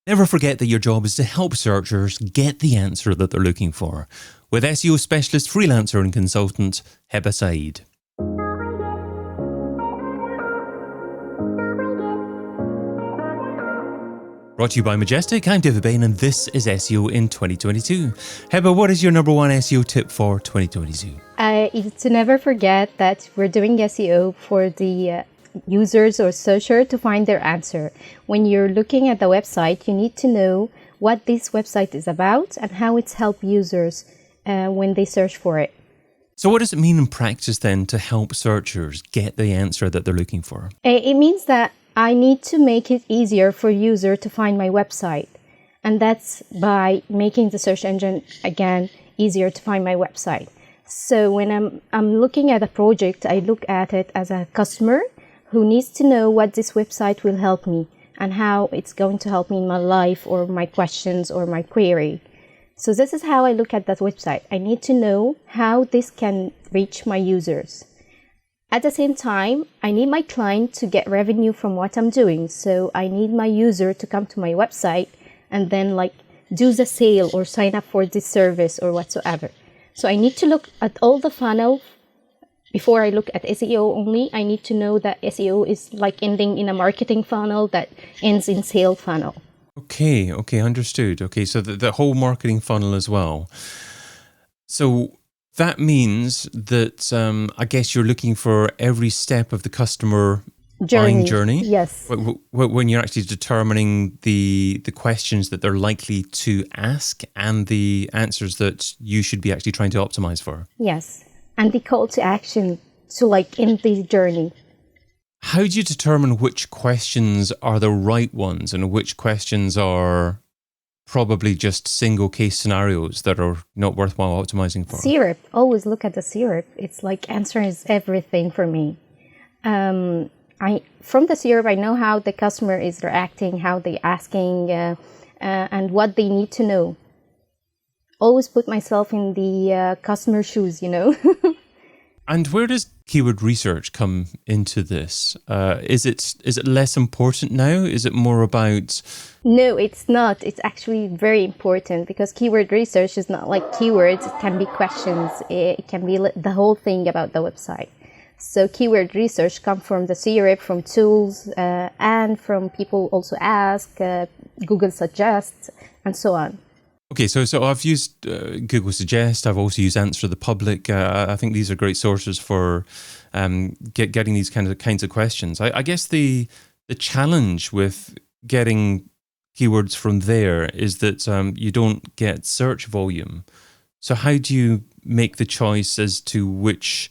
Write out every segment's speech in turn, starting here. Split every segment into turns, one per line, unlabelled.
Never forget that your job is to help searchers get the answer that they're looking for. With SEO specialist, freelancer and consultant Heba Said. Brought to you by Majestic, I'm David Bain and this is SEO in 2022. Heba, what is your number one SEO tip for 2022?
It's to never forget that we're doing SEO for the users or searcher to find their answer. When you're looking at the website, you need to know what this website is about and how it's helped users when they search for it.
So what does it mean in practice then to help searchers get the answer that they're looking for?
It means that I need to make it easier for user to find my website. And that's by making the search engine, again, easier to find my website. So when I'm looking at a project, I look at it as a customer who needs to know what this website will help me and how it's going to help me in my life or my questions or my query. So this is how I look at that website. I need to know how this can reach my users. At the same time, I need my client to get revenue from what I'm doing. So I need my user to come to my website and then do the sale or sign up for this service or whatsoever. So I need to look at all the funnel. Before I look at SEO only, I need to know that SEO is ending in a marketing funnel that ends in sale funnel.
Okay, understood. Okay, so the whole marketing funnel as well. So that means that I guess you're looking for every step of the customer buying journey.
Yes.
When you're actually determining the questions that they're likely to ask and the answers that you should be actually trying to optimize for.
Yes. And the call to action to end the journey.
How do you determine which questions are the right ones and which questions are probably just single case scenarios that are not worthwhile optimizing for?
Syrup. Always look at the syrup. It's answers everything for me. From the syrup, I know how the customer is reacting, how they're asking, and what they need to know. Always put myself in the customer shoes,
And where does keyword research come into this? Is it less important now? Is it more about...
No, it's not. It's actually very important because keyword research is not like keywords. It can be questions. It can be the whole thing about the website. So keyword research comes from the syrup, from tools, and from people also ask, Google suggests, and so on.
Okay, so I've used Google Suggest. I've also used Answer the Public. I think these are great sources for getting these kinds of questions. I guess the challenge with getting keywords from there is that you don't get search volume. So how do you make the choice as to which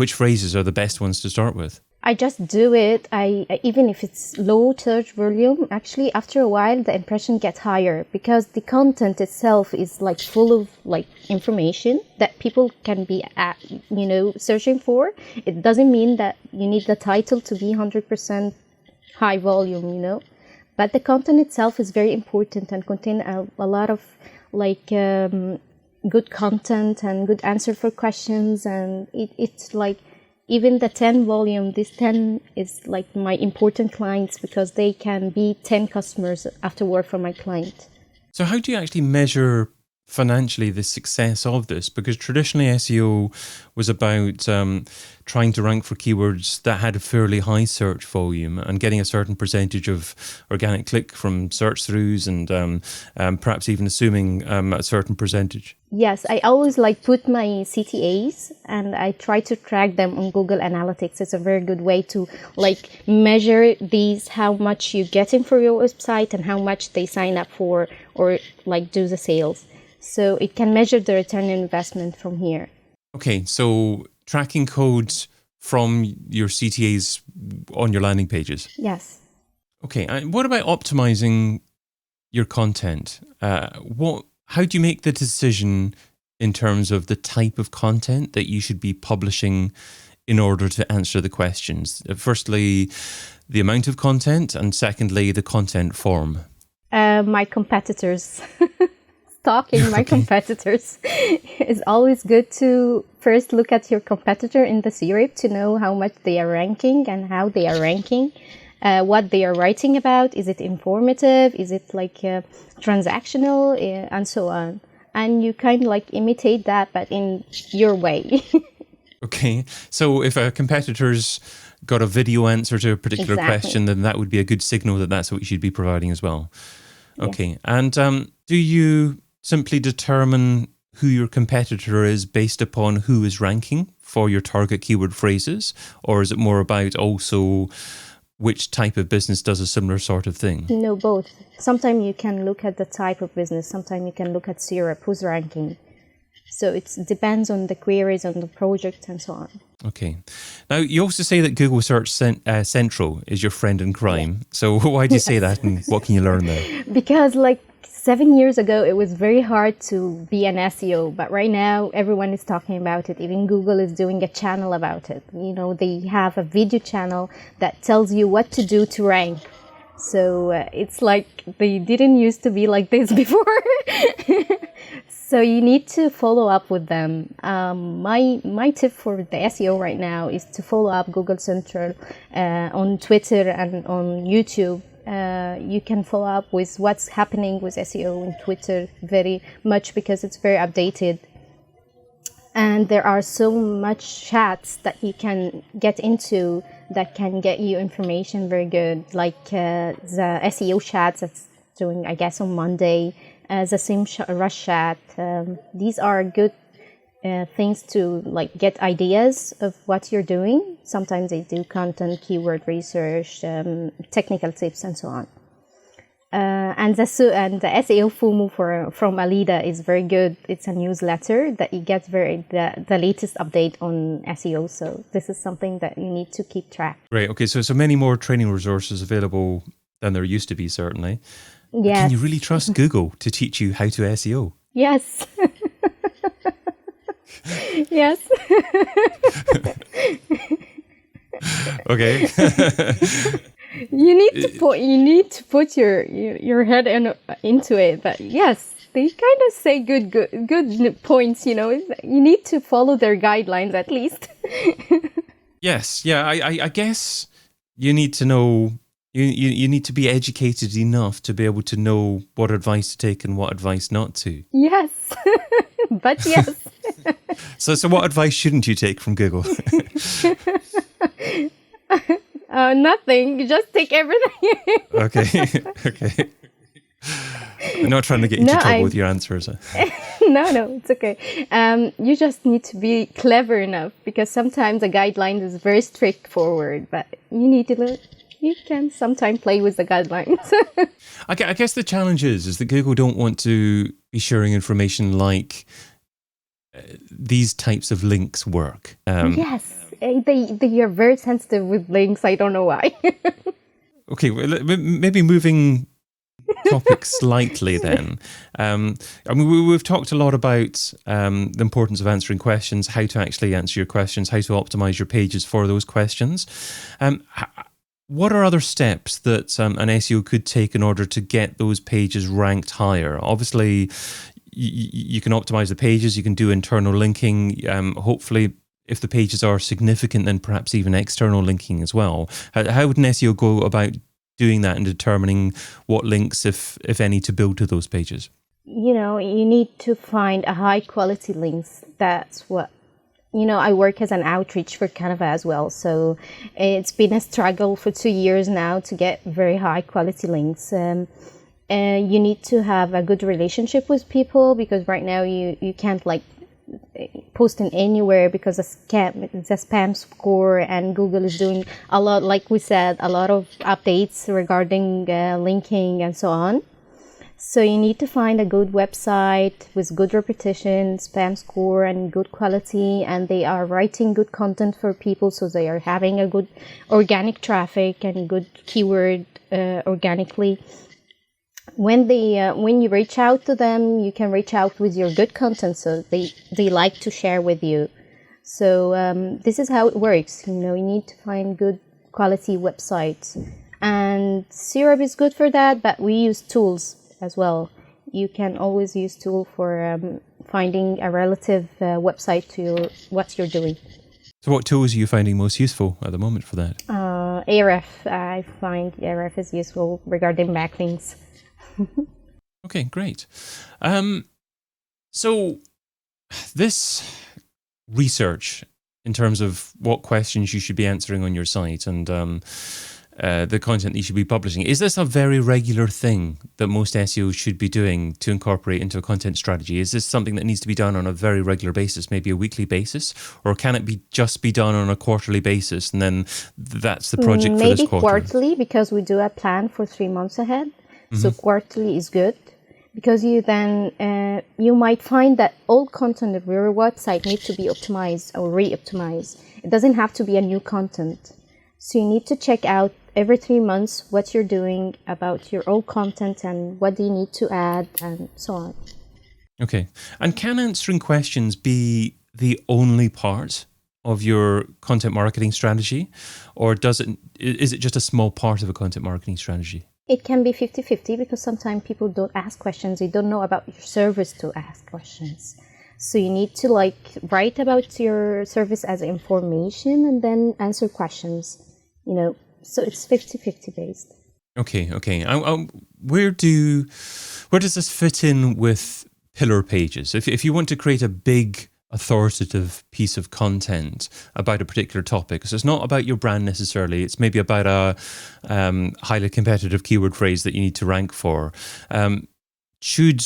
phrases are the best ones to start with?
I just do it. Even if it's low search volume, actually after a while the impression gets higher because the content itself is full of information that people can be searching for. It doesn't mean that you need the title to be 100% high volume, but the content itself is very important and contain a lot of good content and good answer for questions, and it's even the 10 volume, this 10 is my important clients because they can be 10 customers afterward for my client.
So how do you actually measure financially the success of this? Because traditionally SEO was about trying to rank for keywords that had a fairly high search volume and getting a certain percentage of organic click from search throughs and perhaps even assuming a certain percentage.
Yes, I always put my CTAs and I try to track them on Google Analytics. It's a very good way to measure these, how much you're getting for your website and how much they sign up for or do the sales. So it can measure the return on investment from here. Okay,
so tracking codes from your CTAs on your landing pages.
Yes.
Okay, and what about optimizing your content? How do you make the decision in terms of the type of content that you should be publishing in order to answer the questions? Firstly, the amount of content, and secondly, the content form.
My competitors. Stalking my competitors. It's always good to first look at your competitor in the syrup to know how much they are ranking and how they are ranking. what they are writing about. Is it informative? Is it like transactional, and so on? And you kind of like imitate that, but in your way.
Okay. So if a competitor's got a video answer to a particular question, then that would be a good signal that that's what you should be providing as well. Okay. Yes. And do you simply determine who your competitor is based upon who is ranking for your target keyword phrases? Or is it more about also which type of business does a similar sort of thing?
No, both. Sometimes you can look at the type of business. Sometimes you can look at syrup, who's ranking. So it depends on the queries, on the project, and so on.
Okay. Now, you also say that Google Search Central is your friend in crime. Yes. So why do you say that, and what can you learn there?
Because 7 years ago, it was very hard to be an SEO, but right now everyone is talking about it. Even Google is doing a channel about it. They have a video channel that tells you what to do to rank. So it's like they didn't used to be like this before. So you need to follow up with them. My tip for the SEO right now is to follow up Google Central on Twitter and on YouTube. You can follow up with what's happening with SEO on Twitter very much because it's very updated. And there are so much chats that you can get into that can get you information very good, like the SEO chats that's doing, I guess, on Monday, the same Rush chat. These are good things to get ideas of what you're doing. Sometimes they do content, keyword research, technical tips, and so on. And the SEO FUMU from Alida is very good. It's a newsletter that you get the latest update on SEO. So this is something that you need to keep track.
Right. Okay. So many more training resources available than there used to be, certainly.
Yes.
Can you really trust Google to teach you how to SEO?
Yes. Yes.
Okay.
You need to put your head into it. But yes, they kind of say good points. You need to follow their guidelines at least.
Yes. Yeah. I guess you need to know. You need to be educated enough to be able to know what advice to take and what advice not to.
Yes. But yes.
So what advice shouldn't you take from Google?
Nothing. You just take everything.
Okay. I'm not trying to get into trouble with your answers.
No, it's okay. You just need to be clever enough because sometimes the guideline is very straightforward, but you need to learn. You can sometimes play with the guidelines.
I guess the challenge is that Google don't want to be sharing information like these types of links work.
Yes, they are very sensitive with links. I don't know why.
Okay, well, maybe moving topics slightly then. We've talked a lot about the importance of answering questions, how to actually answer your questions, how to optimize your pages for those questions. What are other steps that an SEO could take in order to get those pages ranked higher? Obviously, you can optimize the pages, you can do internal linking. Hopefully, if the pages are significant, then perhaps even external linking as well. How would an SEO go about doing that and determining what links, if any, to build to those pages?
You need to find a high quality links. That's what I work as an outreach for Canva as well. So it's been a struggle for 2 years now to get very high quality links. You need to have a good relationship with people because right now you can't post in anywhere because the spam score, and Google is doing a lot, like we said, a lot of updates regarding linking and so on. So you need to find a good website with good reputation, spam score, and good quality, and they are writing good content for people, so they are having a good organic traffic and good keyword organically. When you reach out to them, you can reach out with your good content, so they like to share with you. So this is how it works. You need to find good quality websites, and Syrup is good for that. But we use tools as well. You can always use tool for finding a relative website to what you're doing.
So what tools are you finding most useful at the moment for that?
Ahref. I find Ahref is useful regarding backlinks.
Okay, great. So this research in terms of what questions you should be answering on your site and the content you should be publishing, is this a very regular thing that most SEOs should be doing to incorporate into a content strategy? Is this something that needs to be done on a very regular basis, maybe a weekly basis? Or can it be just be done on a quarterly basis and then that's the project for this quarter?
Maybe quarterly, because we do a plan for 3 months ahead. So quarterly is good. Because you then, you might find that old content of your website needs to be optimized or re-optimized. It doesn't have to be a new content. So you need to check out every 3 months what you're doing about your old content and what do you need to add and so on.
Okay. And can answering questions be the only part of your content marketing strategy? Or is it just a small part of a content marketing strategy?
It can be 50-50 because sometimes people don't ask questions. They don't know about your service to ask questions. So you need to write about your service as information and then answer questions, so it's 50-50 based.
Okay. Where does this fit in with pillar pages? If you want to create a big authoritative piece of content about a particular topic, so it's not about your brand necessarily, it's maybe about a highly competitive keyword phrase that you need to rank for, should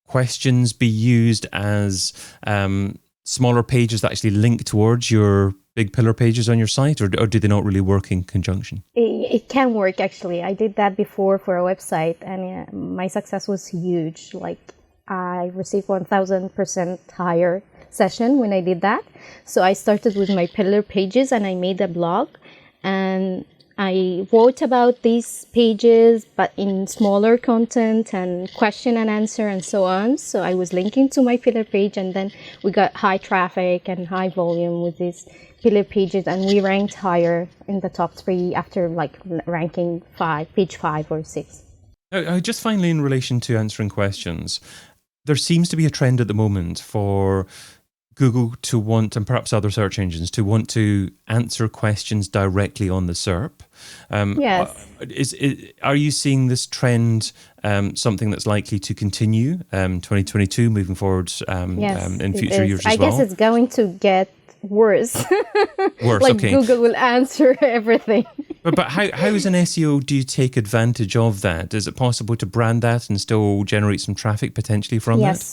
questions be used as smaller pages that actually link towards your big pillar pages on your site, or do they not really work in conjunction?
It can work, actually. I did that before for a website and my success was huge. I received 1,000% higher session when I did that. So I started with my pillar pages and I made a blog and I wrote about these pages, but in smaller content and question and answer and so on. So I was linking to my pillar page and then we got high traffic and high volume with these pillar pages and we ranked higher in the top 3 after ranking page 5 or 6.
Just finally, in relation to answering questions, there seems to be a trend at the moment for Google to want, and perhaps other search engines, to want to answer questions directly on the SERP.
Yes.
Are you seeing this trend something that's likely to continue 2022 moving forward in future years as well?
I guess it's going to get worse.
Okay.
Google will answer everything.
But how as an SEO do you take advantage of that? Is it possible to brand that and still generate some traffic potentially from that?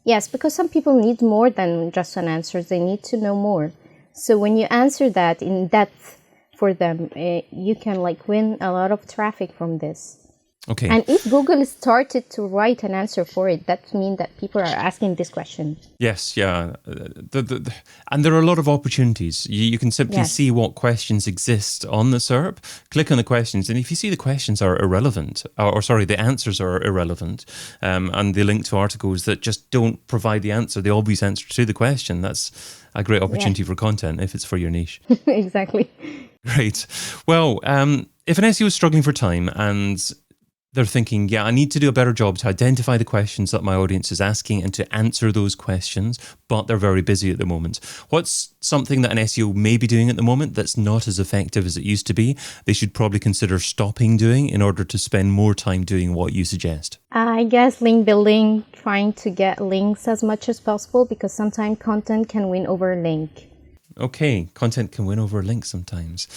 Yes, because some people need more than just an answer. They need to know more. So when you answer that in depth for them, you can win a lot of traffic from this.
Okay.
And if Google started to write an answer for it, that means that people are asking this question.
Yes, yeah. And there are a lot of opportunities. You can simply see what questions exist on the SERP, click on the questions, and if you see the questions are irrelevant, the answers are irrelevant, and they link to articles that just don't provide the obvious answer to the question, that's a great opportunity for content if it's for your niche.
Exactly.
Great. Well, if an SEO is struggling for time and they're thinking, I need to do a better job to identify the questions that my audience is asking and to answer those questions, but they're very busy at the moment. What's something that an SEO may be doing at the moment that's not as effective as it used to be, they should probably consider stopping doing in order to spend more time doing what you suggest?
I guess link building, trying to get links as much as possible, because sometimes content can win over a link.
Okay, content can win over a link sometimes.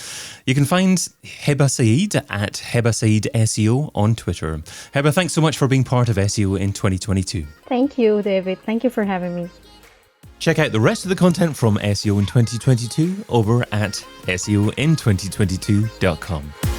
You can find Heba Said at Heba Said SEO on Twitter. Heba, thanks so much for being part of SEO in 2022.
Thank you, David. Thank you for having me.
Check out the rest of the content from SEO in 2022 over at SEOin2022.com.